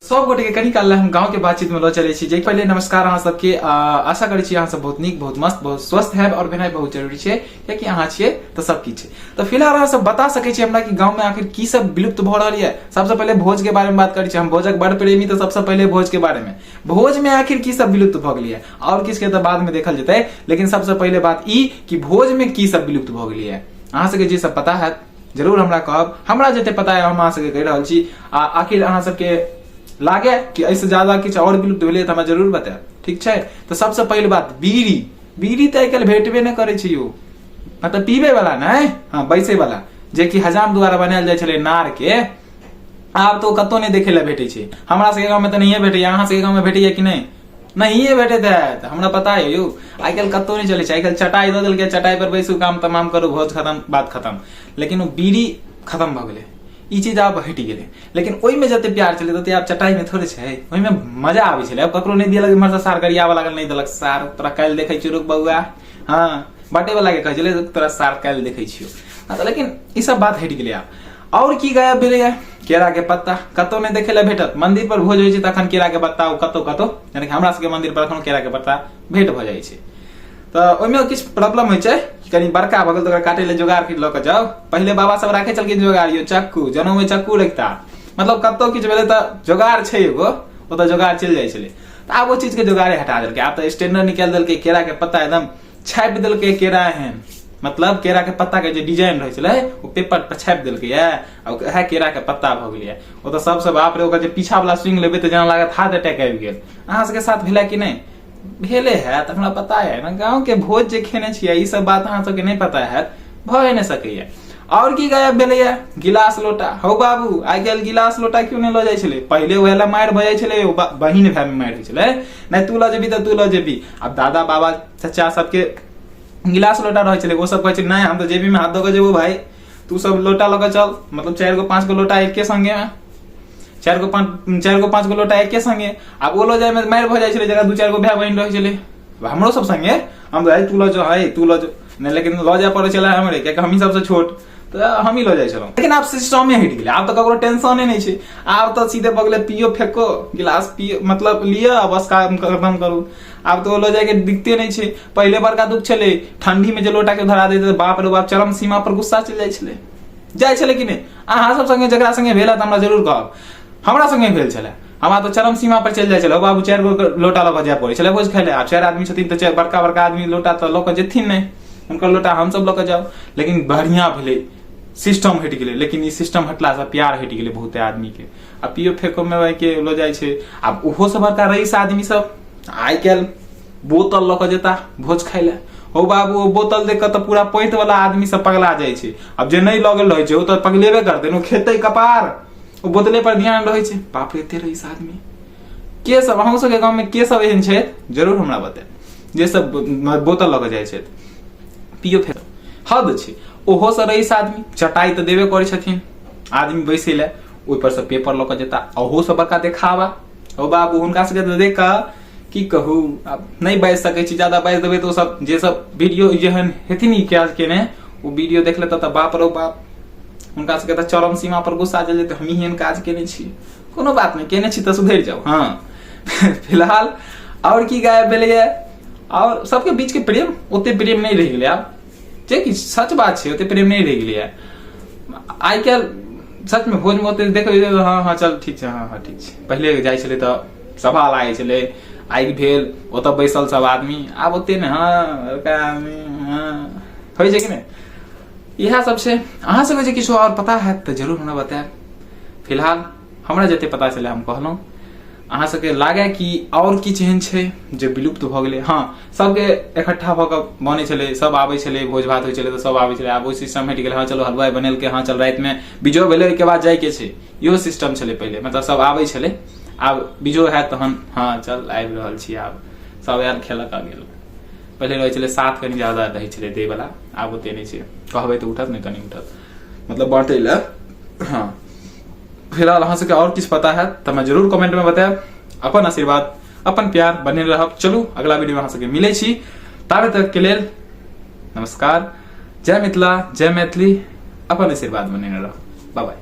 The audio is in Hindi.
सब गोटे के कनी काल हम गांव के बातचीत में लो चले छी। जे पहले नमस्कार अहाँ सबके, आशा करै छी अहाँ सब बहुत नीक, बहुत मस्त, बहुत स्वस्थ है और भेनाइ बहुत जरूरी छै, कियाकि अहाँ छियै तो सब किछ छै। तो फिलहाल अहाँ सब बता सकै छी हमरा कि गांव में आखिर की सब विलुप्त भ रहल है। सबसे पहले भोज के बारे में बात करै छी। हम भोजक बड़ प्रेमी, तो सबसे पहले भोज के बारे में, भोज में आखिर की सब विलुप्त भ गेलै है और किसके तो बाद में देखल जेतै, लेकिन सबसे पहले बात ई कि भोज में की सब विलुप्त भ गेलै है। अहाँ सबके जे सब पता है जरूर हमरा कहब। हमरा जते पता है हम अहाँ सबके कहि रहल छी। आखिर अहाँ सबके लागे कि ऐसे ज्यादा कुछ और विलुप्त भेलै त हमरा जरूर बताएब, ठीक छै। तो सबसे पहले बात बीड़ी त आइ काल्हि भेटबे नहि करै छै यो, मतलब पीबे वाला नहीं, हाँ बैसे वाला, जे कि हजाम द्वारा बनायल जाइ छलै नार के, आब तो कतौ नहीं देखे ला भेटै छै। हमरा सबके गांव में त नहिये भेटैया, अहाँ सबके गांव में भेटैया कि नहीं? नहिये भेटैत है, हमरा पता है यो। आइ काल्हि कतौ नहीं चलै छै, आइ काल्हि चटाई दऽ देलकै, चटाई पर बैसू, काम तमाम करू, भोज खत्म, बात खत्म। लेकिन वो बीड़ी खत्म भ गेलै, ई चीज आब हटि गेलै। लेकिन ओहि में जते प्यार छलै तते आब चटाई में थोड़े छै, ओहि में मजा आबै छलै। अब ककरो नहीं दियलक इम्हर से सार गरियावा लागल, नहीं देलक सार, तोरा काल्हि देखै छियौ रुक बउआ, हाँ बाटे वाला के कहै छलै तोरा सार काल्हि देखै छियौ। हाँ तो लेकिन ई सब बात हटि गेलै आब। और की गायब भेलै है? केरा के पत्ता कतौ नहीं देखे ला भेटत। मंदिर पर भोज होइ छै तखन केरा के पत्ता कतौ कतौ, यानी कि हमरा सबके मंदिर पर एखनो केरा के पत्ता भेट भ जाइ छै। तो ओहिमे किछ प्रॉब्लम होइ छै, कनी बड़का भगल तो काटे ले जोगाड़ के लऽ के जाओ। पहले बाबा सब राखे चलखिन जोगाड़, यो चक्कू, जनऊ में चक्कू रखता, मतलब कतौ किछ भेलै त जोगाड़ छै एगो, ओतऽ जोगाड़ चलि जाइ छलै। त आब ओ चीज के जोगाड़े हटा देलकै। आब तो स्टैंडर्ड निकाल देलकै, केरा के पत्ता एकदम छापि देलकै केरा एहन, मतलब केरा के पत्ता के जे डिजाइन रहै छलै ओ पेपर पर छापि देलकै है, और है केरा के पत्ता भ गेलै है। ओ तो सबसे बाप रे, ओकर जे पीछा वाला स्विंग लेबै त जेना लागत हार्ट अटैक आबि गेल। अहाँ सबके साथ भेलै कि नहीं? भेले है त हमरा पता है ना, गांव के भोज जे खेने छियै ई सब बात अहाँ सबके नहीं पता है, भए नहीं सकैया। और की गायब भेलैया? गिलास लोटा। हौ बाबू, आइ काल्हि गिलास लोटा क्यों नहीं लऽ जाइ छलै? पहिले ओहेला मारि भऽ जाइ छलै, बहिन भाई में मारि होइ छलै, नहीं तू लऽ जेबी त तू लऽ जेबी। अब दादा बाबा चाचा सबके गिलास लोटा रहै छलै, वो सब कहै छै नहीं हम तो जेबी में हाथ धो के जेबो भाई, तू सब लोटा लऽ के चल, मतलब 4 गो 5 गो लोटा एके संगे में, 4 गो 5 गो लोटा एके संगे। आब ओ लऽ जाय में मारि भऽ जाइ छलै, जकरा 2-4 गो भाई बहिन रहै छलै। हमरो सब संगे हम तू लऽ जो, है तू लऽ जो नहीं, लेकिन लऽ जाय पड़ै छलै हमरे, कियाकि हम ही सबसे छोट, तो हम ही लऽ जाइ छलहुँ। लेकिन आब सिस्टमे हटि गेलै, आब तो ककरो टेंशने नहीं छै। आब तो सीधे बगले पियो फेंको, गिलास पियो, मतलब लिया बस काम खत्म करू। आब तो लऽ जाय के दिक्कते नहीं छै। पहले बड़का दुख छलै, ठंडी में जे लोटा के धरा दैते बाप रे बाप, चरम सीमा पर गुस्सा चलि जाइ छलै कि नहीं? अहाँ सब संगे जकरा संगे भेल त हमरा जरूर कहब। हमरा संगे भेल छलै, हमरा तो चरम सीमा पर चलि जाइ छलै। बाबू 4 गो लोटा लऽ के जाय पड़ै छलै भोज खाय ले। आब 4 आदमी छथिन त बड़का बड़का आदमी लोटा तो लऽ के जेथिन नहीं, उनकर लोटा हम सब लऽ के जाओ। लेकिन बढ़िया भेलै, सिस्टम हटि गेलै। लेकिन ई सिस्टम हटला से प्यार हटि गेलै बहुते आदमी के। अब पियो फेंको में के लऽ जाइ छै। आब ओहो से बड़का रईस आदमी सब आइ काल्हि बोतल लऽ के जेता भोज खाय ले। हो बाबू, ओ बोतल देख के तो पूरा पैंत वाला आदमी सब पगला जाइ छै। अब जे नहीं लगल रहै छै ओ तो पगलेबे करतै, ओ खेतै कपार, ओ बोतले पर ध्यान रहै छै। बाप रे, एते रईस आदमी के सब अहूँ सबके गाँव में के सब एहन छै जरूर हमरा बताएब, जे सब बोतल लऽ के जाइ छै पियो फेर। हद छै। ओहो से रईस आदमी चटाई तो देबे करै छथिन आदमी बैसे ले, ओहि पर से पेपर लऽ के जेता, ओहो से बड़का देखावा। हो बाबू, हुनका सबके देख के की कहू, अब नहीं बाजि सकै छी, ज्यादा बाजि देबै तो सब जे सब वीडियो जेहन हेथिन ई काज केने, वो वीडियो देख लेता त बाप रो बाप, हुनका सबके त चरम सीमा पर गुस्सा चलि जेतै, हमही एहन काज केने छी। कोनो बात नहीं, केने छी त सुधरि जाओ। हाँ फिलहाल और की गायब भेलैया? और सबके बीच के प्रेम, ओते प्रेम नहीं रहि गेलै आब, जे कि सच बात छै, ओते प्रेम नहीं रहि गेलै। आइ काल्हि सच में भोज में ओते देखबै, हाँ हाँ चल ठीक छै, हाँ हाँ ठीक छै। पहले जाइ छलै त सभा लागै छलै, आगि भेल, ओतऽ बैसल सब आदमी, आब ओते ने हाँ होइ छै कि नहीं? इएह सब छै। अहाँ सबके जे किछो और पता है तो जरूर हमरा बताएब। फिलहाल हमरा जते पता चले हम कहलहुँ। अहाँ सबके लागे कि और किछु एहन छै जे विलुप्त भ गेलै? हाँ, सबके इकट्ठा भऽ कऽ बनै छलै, सब आबै छलै, भोज भात होइ छलै तऽ सब आबै छलै। आब ओ सिस्टम हटि गेलै, हाँ चलो हलवाई बनेलकै, हाँ चल राति में बिजो भेलै के बाद जाय के छै, इहो सिस्टम छलै पहिले, मतलब सब आबै छलै। आब बिजो है तहन हाँ चल आबि रहल छी, आब सब आयल खेलक आ गेल। पहले रहै छलै साथ कनि ज्यादा रहै छलै दै वाला, आब ओते नहीं छै, कहबै तऽ उठत नहीं कनि उठत, मतलब बांटे ले। हाँ, फिलहाल अहाँ सबके और किछ पता है तो मैं जरूर कमेंट में बताएब। अपन आशीर्वाद, अपन प्यार बने रहब। चलू अगला वीडियो में अहाँ सबके मिलै छी, ताबे तक के लेल नमस्कार, जय मिथिला, जय मैथिली, अपन आशीर्वाद बने रहब। Bye bye.